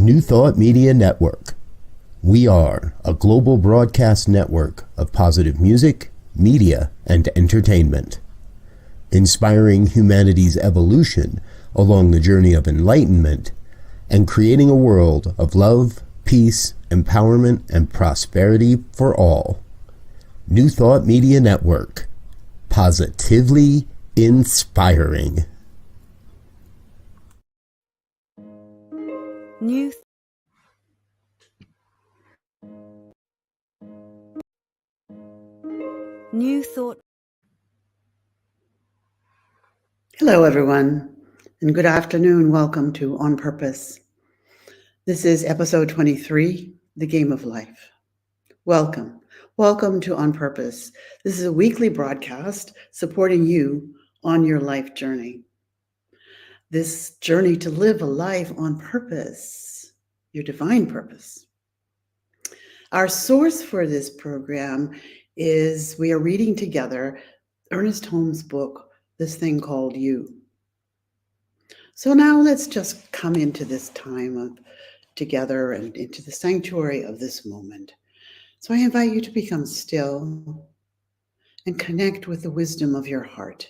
New Thought Media Network. We are a global broadcast network of positive music, media, and entertainment, inspiring humanity's evolution along the journey of enlightenment and creating a world of love, peace, empowerment, and prosperity for all. New Thought Media Network. Positively inspiring. New Thought. Hello, everyone, and good afternoon. Welcome to On Purpose. This is episode 23, The Game of Life. Welcome. Welcome to On Purpose. This is a weekly broadcast supporting you on your life journey. This journey to live a life on purpose, your divine purpose. Our source for this program is we are reading together Ernest Holmes' book, This Thing Called You. So now let's just come into this time of together and into the sanctuary of this moment. So I invite you to become still and connect with the wisdom of your heart.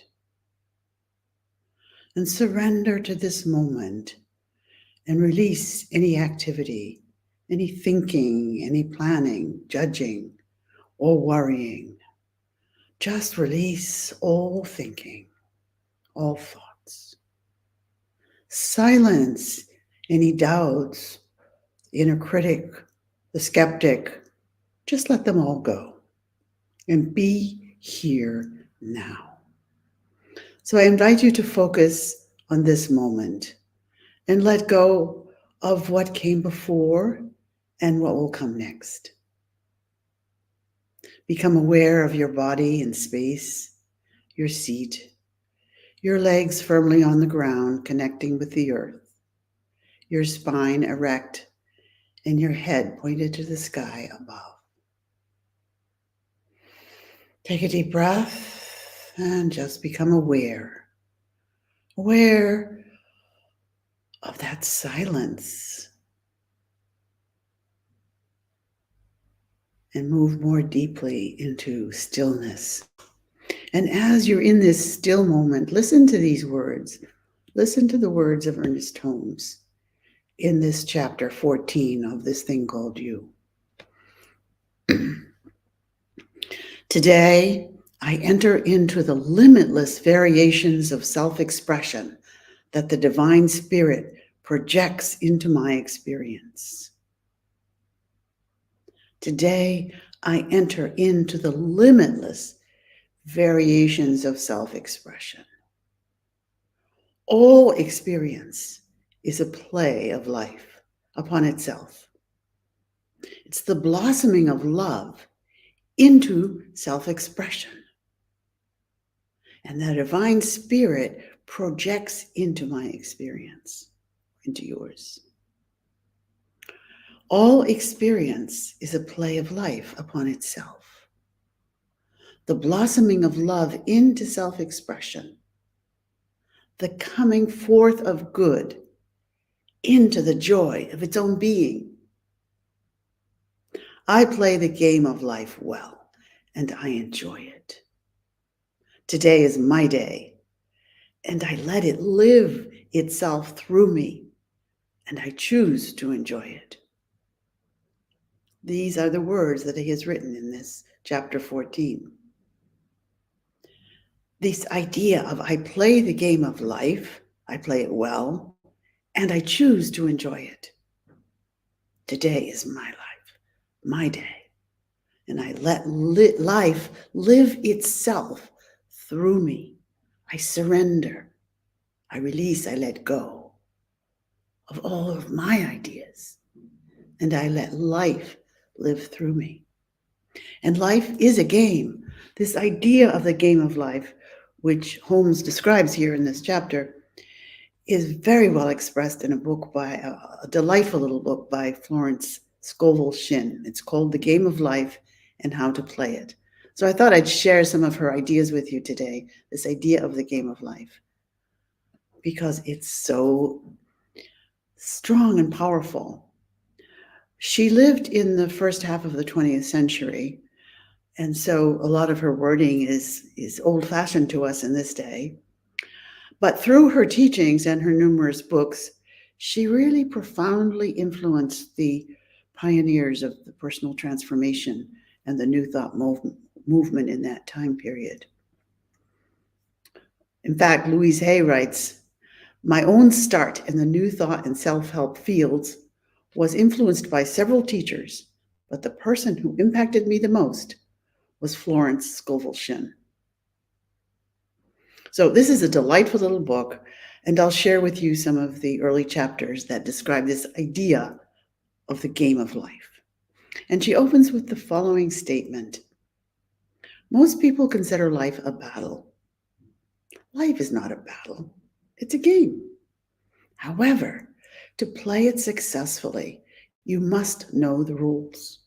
And surrender to this moment and release any activity, any thinking, any planning, judging, or worrying. Just release all thinking, all thoughts. Silence any doubts, the inner critic, the skeptic. Just let them all go and be here now. So I invite you to focus on this moment and let go of what came before and what will come next. Become aware of your body in space, your seat, your legs firmly on the ground, connecting with the earth, your spine erect, and your head pointed to the sky above. Take a deep breath and just become aware of that silence. And move more deeply into stillness. And as you're in this still moment, listen to these words. Listen to the words of Ernest Holmes in this chapter 14 of This Thing Called You. Today, I enter into the limitless variations of self-expression that the divine spirit projects into my experience. Today, I enter into the limitless variations of self-expression. All experience is a play of life upon itself. It's the blossoming of love into self-expression. And the divine spirit projects into my experience, into yours. All experience is a play of life upon itself. The blossoming of love into self-expression. The coming forth of good into the joy of its own being. I play the game of life well, and I enjoy it. Today is my day, and I let it live itself through me, and I choose to enjoy it. These are the words that he has written in this chapter 14. This idea of I play the game of life, I play it well, and I choose to enjoy it. Today is my life, my day, and I let life live itself through me. I surrender, I release, I let go of all of my ideas, and I let life live through me. And life is a game. This idea of the game of life, which Holmes describes here in this chapter, is very well expressed in a book by a delightful little book by Florence Scovel Shinn. It's called The Game of Life and How to Play It. So I thought I'd share some of her ideas with you today, this idea of the game of life, because it's so strong and powerful. She lived in the first half of the 20th century, and so a lot of her wording is old-fashioned to us in this day. But through her teachings and her numerous books, she really profoundly influenced the pioneers of the personal transformation and the New Thought movement in that time period. In fact, Louise Hay writes, "My own start in the New Thought and self-help fields was influenced by several teachers, but the person who impacted me the most was Florence Scovel Shinn." So this is a delightful little book, and I'll share with you some of the early chapters that describe this idea of the game of life. And she opens with the following statement: "Most people consider life a battle. Life is not a battle, it's a game. However, to play it successfully, you must know the rules."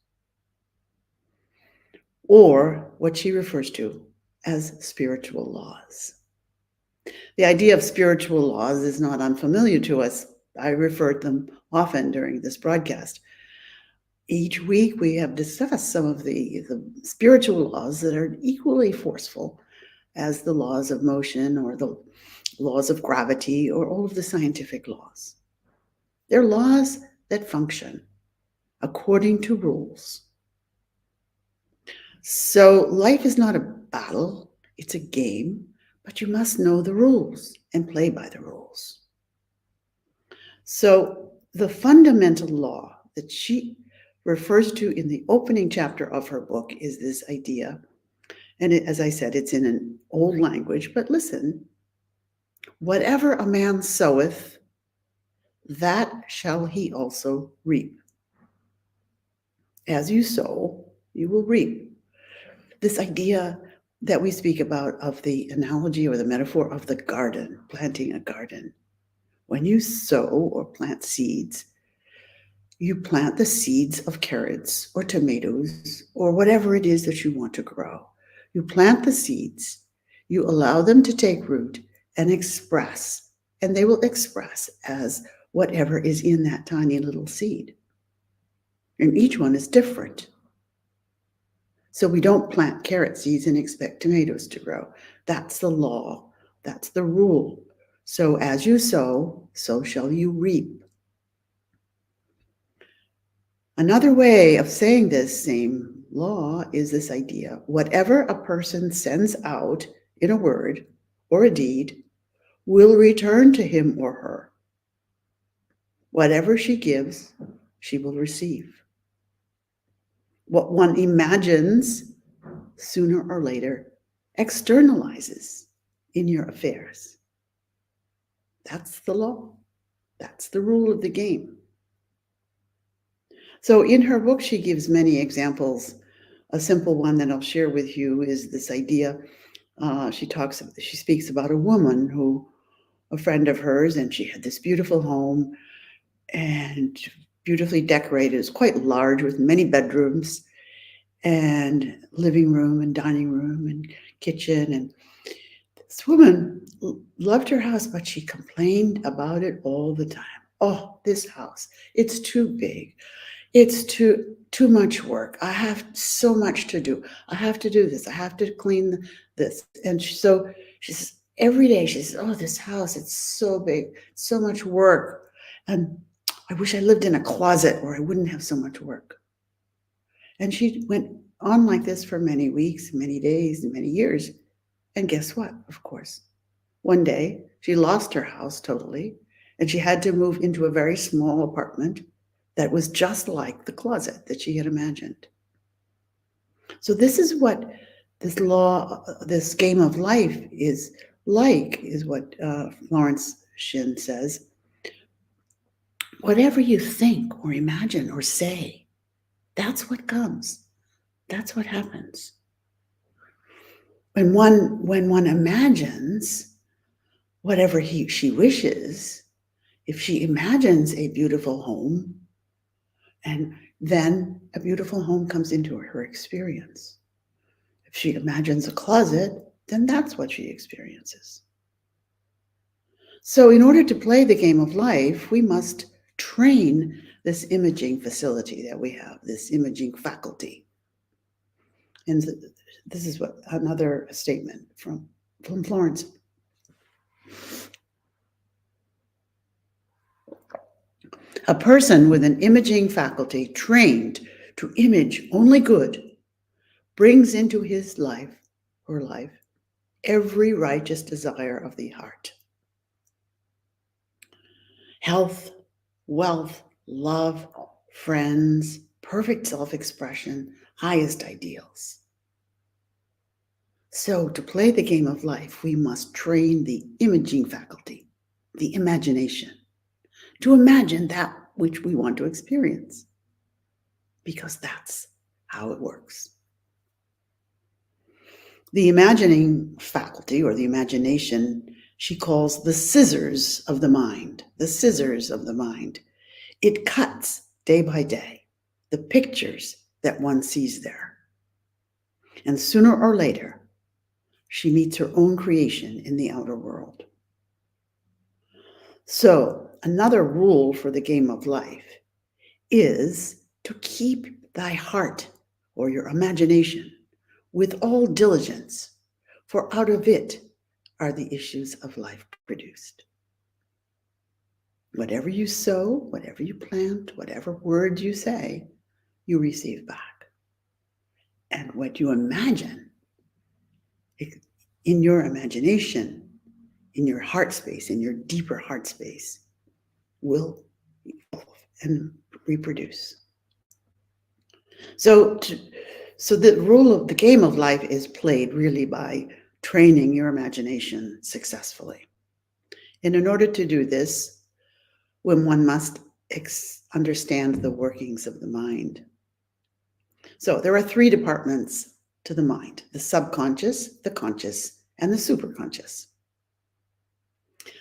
Or what she refers to as spiritual laws. The idea of spiritual laws is not unfamiliar to us. I refer to them often during this broadcast. Each week we have discussed some of the spiritual laws that are equally forceful as the laws of motion or the laws of gravity or all of the scientific laws. They're laws that function according to rules. So life is not a battle, it's a game, but you must know the rules and play by the rules. So the fundamental law that she refers to in the opening chapter of her book is this idea. And as I said, it's in an old language, but listen: "Whatever a man soweth, that shall he also reap. As you sow, you will reap." This idea that we speak about of the analogy or the metaphor of the garden, planting a garden. When you sow or plant seeds, you plant the seeds of carrots or tomatoes or whatever it is that you want to grow. You plant the seeds, you allow them to take root and express, and they will express as whatever is in that tiny little seed. And each one is different. So we don't plant carrot seeds and expect tomatoes to grow. That's the law. That's the rule. So as you sow, so shall you reap. Another way of saying this same law is this idea: whatever a person sends out in a word or a deed will return to him or her. Whatever she gives, she will receive. What one imagines, sooner or later, externalizes in your affairs. That's the law. That's the rule of the game. So in her book, she gives many examples. A simple one that I'll share with you is this idea. She speaks about a woman a friend of hers, and she had this beautiful home and beautifully decorated. It was quite large with many bedrooms and living room and dining room and kitchen. And this woman loved her house, but she complained about it all the time. "Oh, this house, it's too big. It's too much work. I have so much to do. I have to do this. I have to clean this." And so she says, every day she says, "Oh, this house, it's so big, so much work. And I wish I lived in a closet where I wouldn't have so much work." And she went on like this for many weeks, many days, and many years. And guess what? Of course, one day she lost her house totally, and she had to move into a very small apartment that was just like the closet that she had imagined. So this is what this law, this game of life is like, is what Florence Shinn says. Whatever you think or imagine or say, that's what comes. That's what happens. When one imagines whatever she wishes, if she imagines a beautiful home, and then a beautiful home comes into her experience. If she imagines a closet, then that's what she experiences. So in order to play the game of life, we must train this imaging facility that we have, this imaging faculty. And this is what another statement from Florence. A person with an imaging faculty trained to image only good brings into his life or life every righteous desire of the heart. Health, wealth, love, friends, perfect self-expression, highest ideals. So to play the game of life, we must train the imaging faculty, the imagination, to imagine that which we want to experience, because that's how it works. The imagining faculty, or the imagination, she calls the scissors of the mind, the scissors of the mind. It cuts day by day the pictures that one sees there. And sooner or later, she meets her own creation in the outer world. So, another rule for the game of life is to keep thy heart, or your imagination, with all diligence, for out of it are the issues of life produced. Whatever you sow, whatever you plant, whatever words you say, you receive back. And what you imagine, in your imagination, in your heart space, in your deeper heart space, will evolve and reproduce. So the rule of the game of life is played really by training your imagination successfully. And in order to do this, one must understand the workings of the mind. So there are three departments to the mind: the subconscious, the conscious, and the superconscious.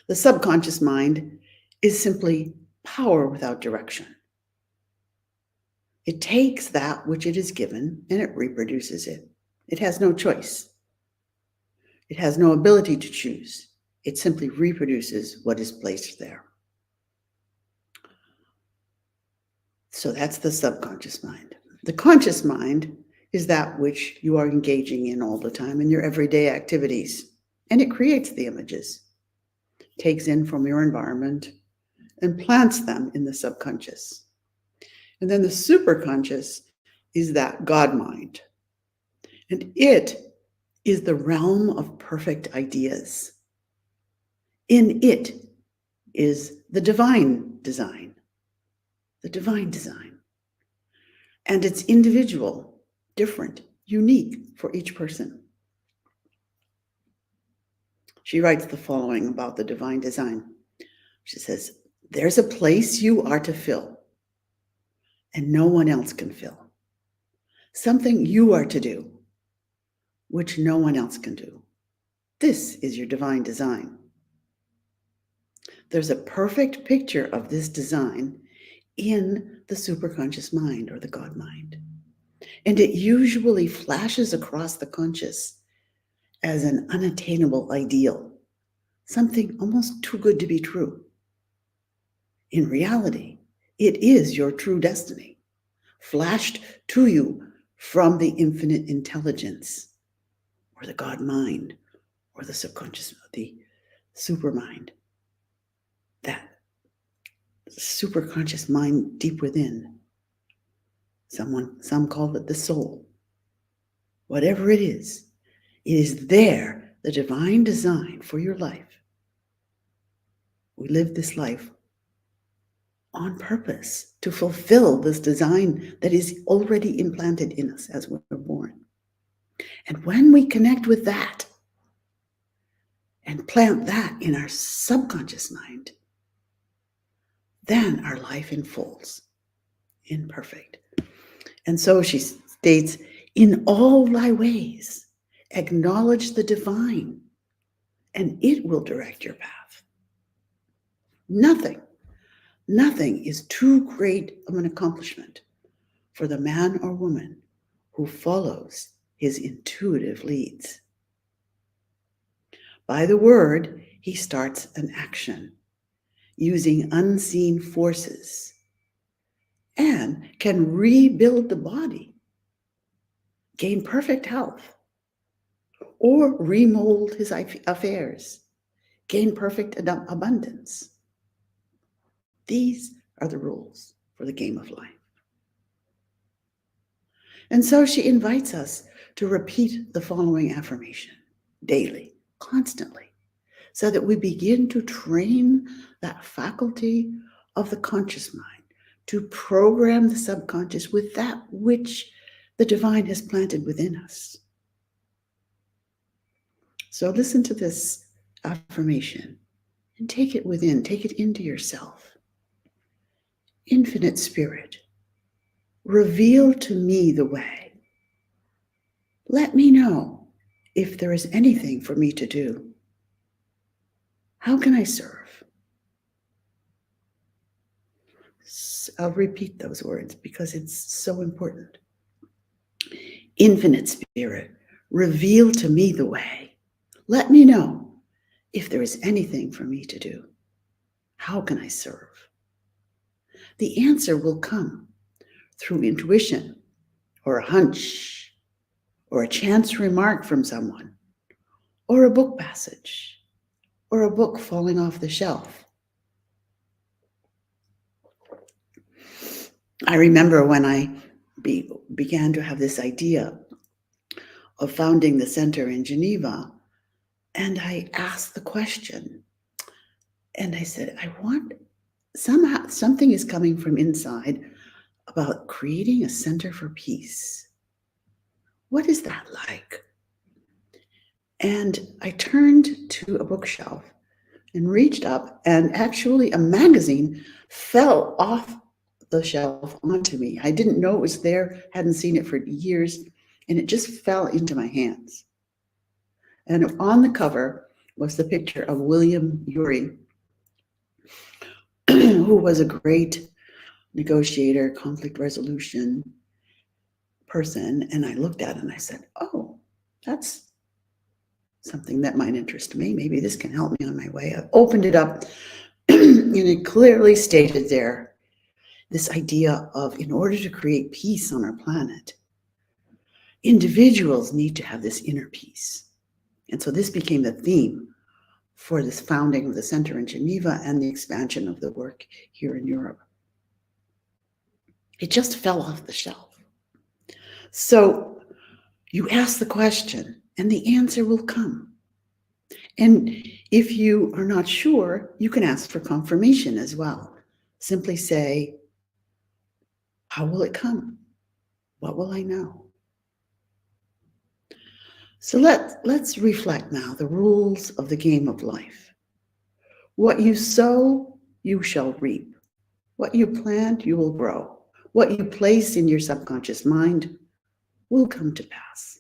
The subconscious mind is simply power without direction. It takes that which it is given and it reproduces it. It has no choice. It has no ability to choose. It simply reproduces what is placed there. So that's the subconscious mind. The conscious mind is that which you are engaging in all the time in your everyday activities, and it creates the images, takes in from your environment, and plants them in the subconscious. And then the superconscious is that God mind, and it is the realm of perfect ideas. In it is the divine design. The divine design. And it's individual, different, unique for each person. She writes the following about the divine design. She says, "There's a place you are to fill, and no one else can fill. Something you are to do, which no one else can do. This is your divine design." There's a perfect picture of this design in the superconscious mind, or the God mind. And it usually flashes across the conscious as an unattainable ideal, something almost too good to be true. In reality, it is your true destiny, flashed to you from the infinite intelligence, or the God mind, or the subconscious, the supermind, that superconscious mind deep within. Some call it the soul. Whatever it is there, the divine design for your life. We live this life on purpose to fulfill this design that is already implanted in us as we're born. And when we connect with that and plant that in our subconscious mind, then our life unfolds in perfect. And so she states, "In all thy ways, acknowledge the divine, and it will direct your path." Nothing is too great of an accomplishment for the man or woman who follows his intuitive leads. By the word, he starts an action. using unseen forces, and can rebuild the body, gain perfect health, or remold his affairs, gain perfect abundance. These are the rules for the game of life. And so she invites us to repeat the following affirmation daily, constantly, so that we begin to train that faculty of the conscious mind to program the subconscious with that which the divine has planted within us. So listen to this affirmation and take it within, take it into yourself. Infinite Spirit, reveal to me the way. Let me know if there is anything for me to do. How can I serve? I'll repeat those words because it's so important. Infinite Spirit, reveal to me the way. Let me know if there is anything for me to do. How can I serve? The answer will come through intuition or a hunch or a chance remark from someone or a book passage or a book falling off the shelf. I remember when I began to have this idea of founding the center in Geneva, and I asked the question, and I said, I want somehow, something is coming from inside about creating a center for peace. What is that like? And I turned to a bookshelf and reached up, and actually a magazine fell off the shelf onto me. I didn't know it was there, hadn't seen it for years, and it just fell into my hands. And on the cover was the picture of William Ury, who was a great negotiator, conflict resolution person. And I looked at it and I said, oh, that's something that might interest me. Maybe this can help me on my way. I opened it up and it clearly stated there this idea of, in order to create peace on our planet, individuals need to have this inner peace. And so this became the theme for this founding of the center in Geneva and the expansion of the work here in Europe. It just fell off the shelf. So you ask the question and the answer will come. And if you are not sure, you can ask for confirmation as well. Simply say, how will it come? What will I know? So let's reflect now the rules of the game of life. What you sow, you shall reap. What you plant, you will grow. What you place in your subconscious mind will come to pass.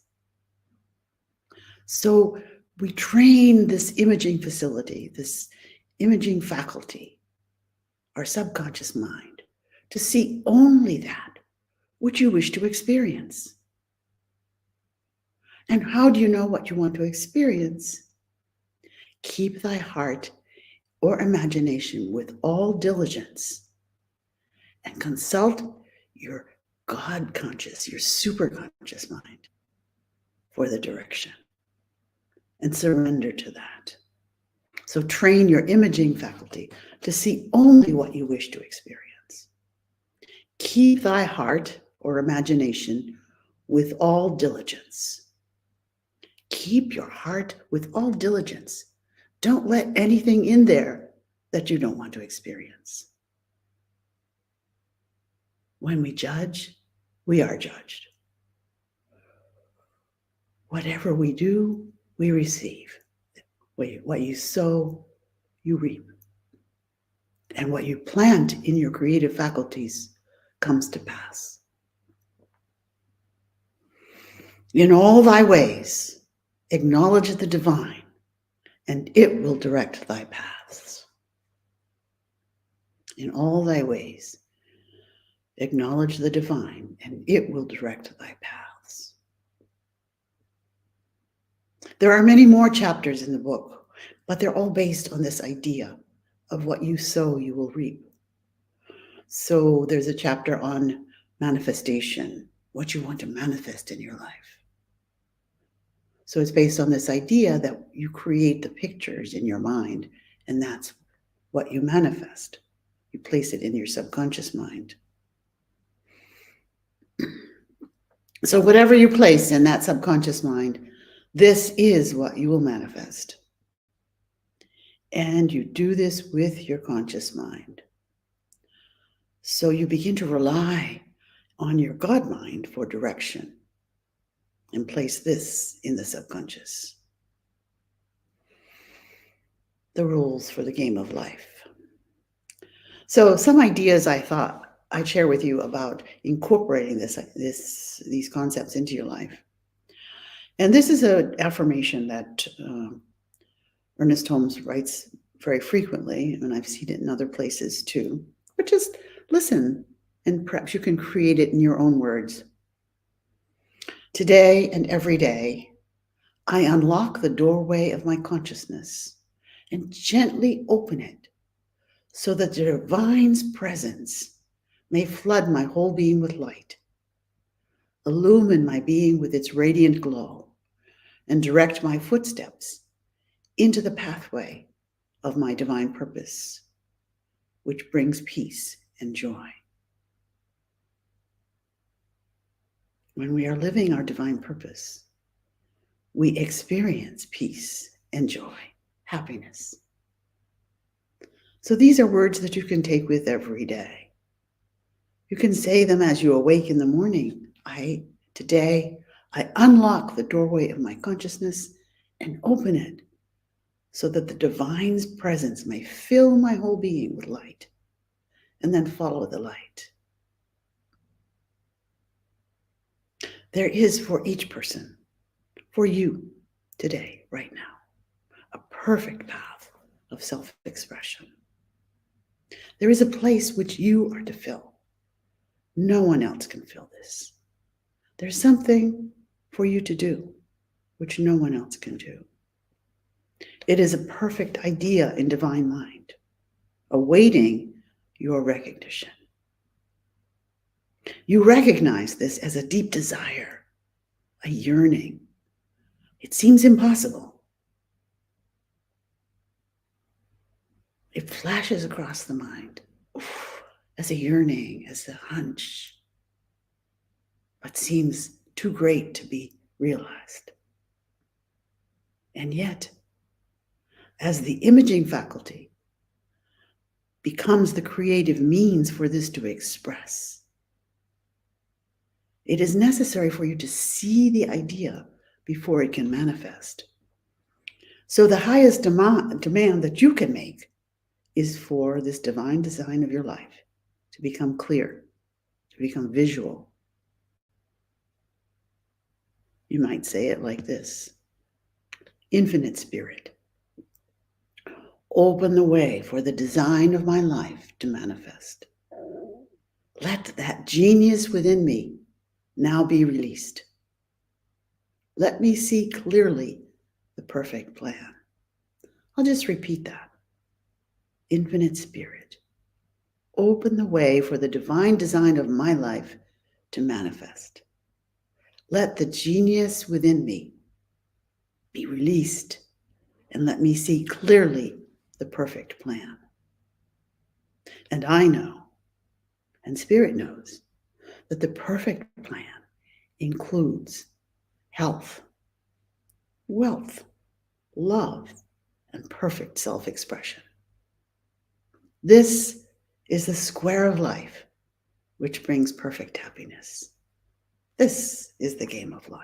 So we train this imaging facility, this imaging faculty, our subconscious mind, to see only that which you wish to experience. And how do you know what you want to experience? Keep thy heart or imagination with all diligence and consult your God conscious, your superconscious mind for the direction and surrender to that. So train your imaging faculty to see only what you wish to experience. Keep thy heart or imagination with all diligence. Keep your heart with all diligence. Don't let anything in there that you don't want to experience. When we judge, we are judged. Whatever we do, we receive. What you sow, you reap. And what you plant in your creative faculties comes to pass. In all thy ways, acknowledge the divine, and it will direct thy paths. In all thy ways, acknowledge the divine, and it will direct thy paths. There are many more chapters in the book, but they're all based on this idea of what you sow, you will reap. So there's a chapter on manifestation, what you want to manifest in your life. So it's based on this idea that you create the pictures in your mind, and that's what you manifest. You place it in your subconscious mind. So whatever you place in that subconscious mind, this is what you will manifest. And you do this with your conscious mind. So you begin to rely on your God mind for direction and place this in the subconscious. The rules for the game of life. So some ideas I thought I'd share with you about incorporating these concepts into your life. And this is an affirmation that Ernest Holmes writes very frequently, and I've seen it in other places too. But just listen, and perhaps you can create it in your own words. Today and every day, I unlock the doorway of my consciousness and gently open it so that the divine's presence may flood my whole being with light, illumine my being with its radiant glow, and direct my footsteps into the pathway of my divine purpose, which brings peace and joy. When we are living our divine purpose, we experience peace and joy, happiness. So these are words that you can take with every day. You can say them as you awake in the morning. Today, I unlock the doorway of my consciousness and open it so that the divine's presence may fill my whole being with light, and then follow the light. There is for each person, for you today, right now, a perfect path of self-expression. There is a place which you are to fill. No one else can fill this. There's something for you to do, which no one else can do. It is a perfect idea in divine mind, awaiting your recognition. You recognize this as a deep desire, a yearning. It seems impossible. It flashes across the mind as a yearning, as a hunch, but seems too great to be realized. And yet, as the imaging faculty becomes the creative means for this to express, it is necessary for you to see the idea before it can manifest. So the highest demand that you can make is for this divine design of your life to become clear, to become visual. You might say it like this: Infinite Spirit, open the way for the design of my life to manifest. Let that genius within me now be released. Let me see clearly the perfect plan. I'll just repeat that. Infinite Spirit, open the way for the divine design of my life to manifest. Let the genius within me be released, and let me see clearly the perfect plan. And I know, and Spirit knows, that the perfect plan includes health, wealth, love, and perfect self-expression. This is the square of life which brings perfect happiness. This is the game of life.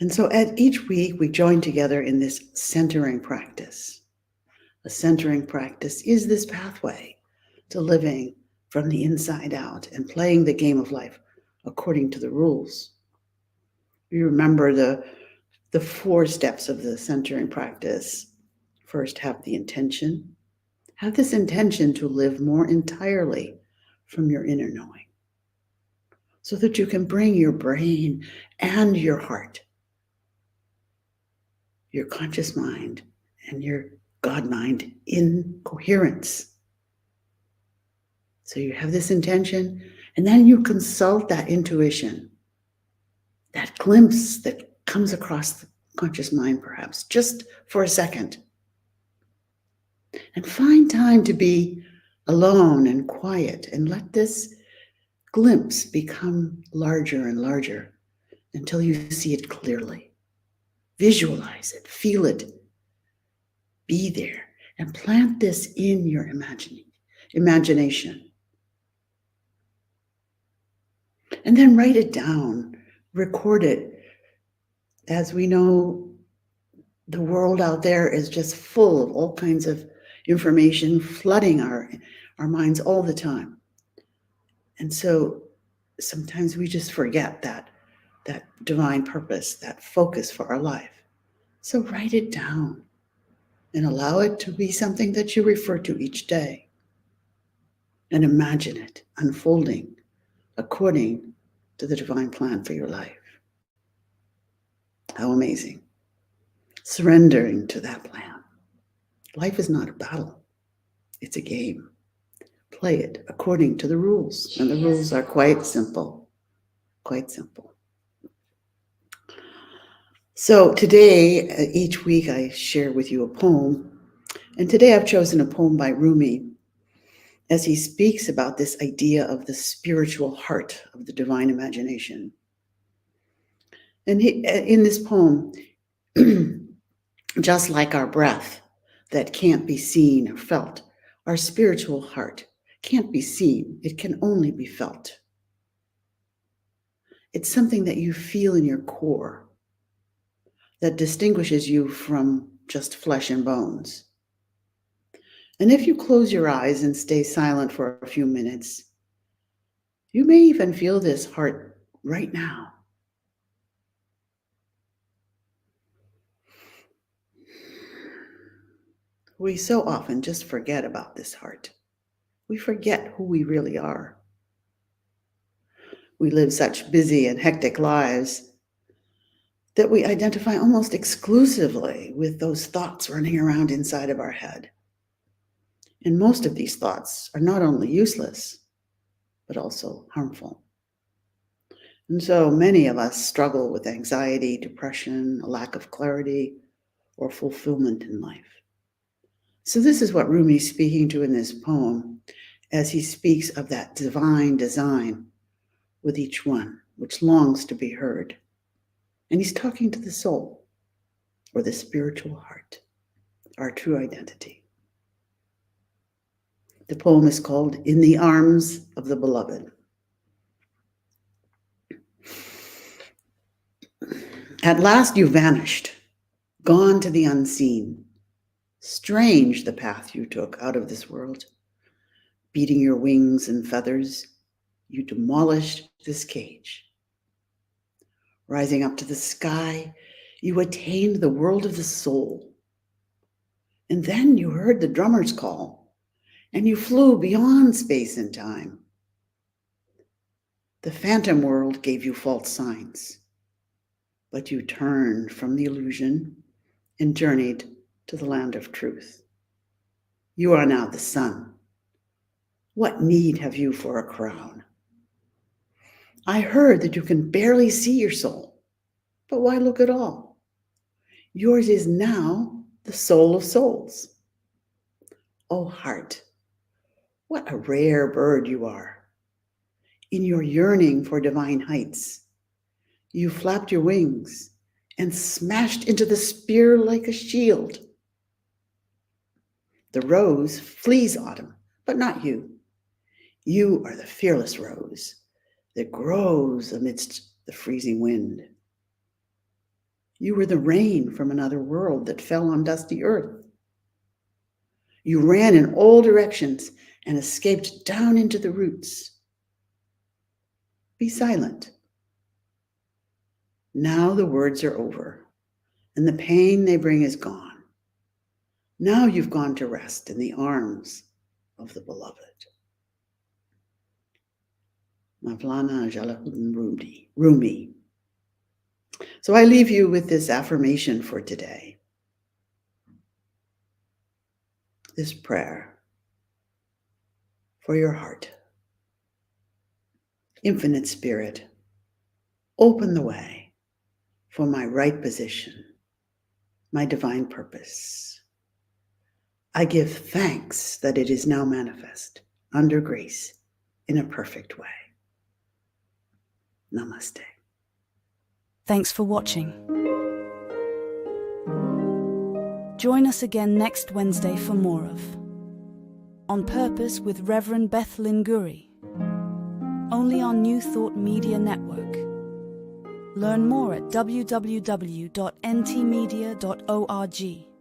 And so at each week, we join together in this centering practice. A centering practice is this pathway to living from the inside out and playing the game of life according to the rules. You remember the 4 steps of the centering practice. First, have the intention. Have this intention to live more entirely from your inner knowing, so that you can bring your brain and your heart, your conscious mind and your God mind in coherence. So you have this intention, and then you consult that intuition, that glimpse that comes across the conscious mind, perhaps, just for a second. And find time to be alone and quiet, and let this glimpse become larger and larger until you see it clearly. Visualize it, feel it, be there, and plant this in your imagination. And then write it down, record it. As we know, the world out there is just full of all kinds of information flooding our minds all the time. And so sometimes we just forget that divine purpose, that focus for our life. So write it down and allow it to be something that you refer to each day. And imagine it unfolding according to the divine plan for your life. How amazing. Surrendering to that plan. Life is not a battle. It's a game. Play it according to the rules. And the rules are quite simple. Quite simple. So today, each week I share with you a poem. And today I've chosen a poem by Rumi as he speaks about this idea of the spiritual heart of the divine imagination. And in this poem, just like our breath that can't be seen or felt, our spiritual heart can't be seen. It can only be felt. It's something that you feel in your core that distinguishes you from just flesh and bones. And if you close your eyes and stay silent for a few minutes, you may even feel this heart right now. We so often just forget about this heart. We forget who we really are. We live such busy and hectic lives that we identify almost exclusively with those thoughts running around inside of our head. And most of these thoughts are not only useless, but also harmful. And so many of us struggle with anxiety, depression, a lack of clarity, or fulfillment in life. So this is what Rumi is speaking to in this poem as he speaks of that divine design with each one, which longs to be heard. And he's talking to the soul, or the spiritual heart, our true identity. The poem is called In the Arms of the Beloved. At last you vanished, gone to the unseen. Strange the path you took out of this world. Beating your wings and feathers, you demolished this cage. Rising up to the sky, you attained the world of the soul. And then you heard the drummer's call, and you flew beyond space and time. The phantom world gave you false signs, but you turned from the illusion and journeyed to the land of truth. You are now the sun. What need have you for a crown? I heard that you can barely see your soul, but why look at all? Yours is now the soul of souls. Oh heart, what a rare bird you are. In your yearning for divine heights, you flapped your wings and smashed into the spear like a shield. The rose flees autumn, but not you. You are the fearless rose that grows amidst the freezing wind. You were the rain from another world that fell on dusty earth. You ran in all directions and escaped down into the roots. Be silent. Now the words are over, and the pain they bring is gone. Now you've gone to rest in the arms of the beloved. Mavlana Jalaluddin Rumi. So I leave you with this affirmation for today. this prayer for your heart. Infinite Spirit, open the way for my right position, my divine purpose. I give thanks that it is now manifest under grace in a perfect way. Namaste. Thanks for watching. Join us again next Wednesday for more of On Purpose with Reverend Beth Linguri, only on New Thought Media Network. Learn more at www.ntmedia.org.